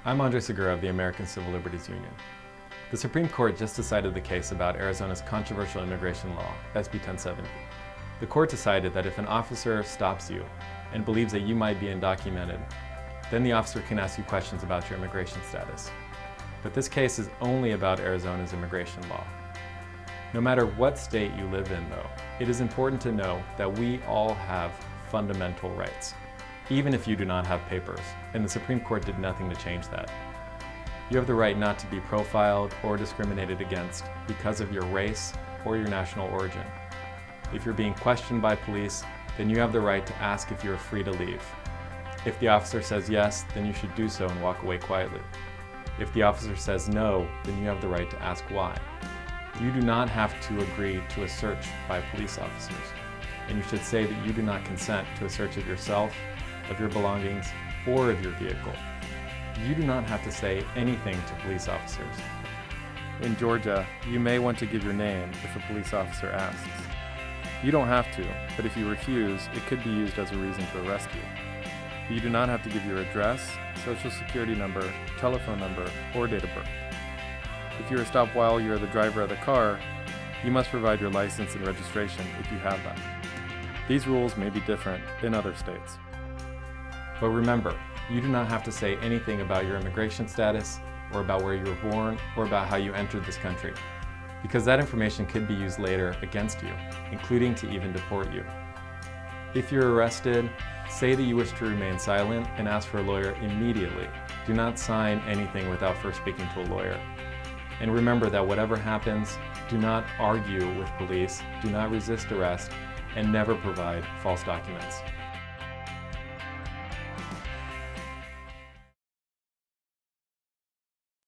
I'm Andre Segura of the American Civil Liberties Union. The Supreme Court just decided the case about Arizona's controversial immigration law, SB 1070. The court decided that if an officer stops you and believes that you might be undocumented, then the officer can ask you questions about your immigration status. But this case is only about Arizona's immigration law. No matter what state you live in, though, it is important to know that we all have fundamental rights, even if you do not have papers, and the Supreme Court did nothing to change that. You have the right not to be profiled or discriminated against because of your race or your national origin. If you're being questioned by police, then you have the right to ask if you're free to leave. If the officer says yes, then you should do so and walk away quietly. If the officer says no, then you have the right to ask why. You do not have to agree to a search by police officers, and you should say that you do not consent to a search of yourself, of your belongings, or of your vehicle. You do not have to say anything to police officers. In Georgia, you may want to give your name if a police officer asks. You don't have to, but if you refuse, it could be used as a reason to arrest you. You do not have to give your address, social security number, telephone number, or date of birth. If you are stopped while you are the driver of the car, you must provide your license and registration if you have that. These rules may be different in other states. But remember, you do not have to say anything about your immigration status, or about where you were born, or about how you entered this country, because that information could be used later against you, including to even deport you. If you're arrested, say that you wish to remain silent and ask for a lawyer immediately. Do not sign anything without first speaking to a lawyer. And remember that whatever happens, do not argue with police, do not resist arrest, and never provide false documents.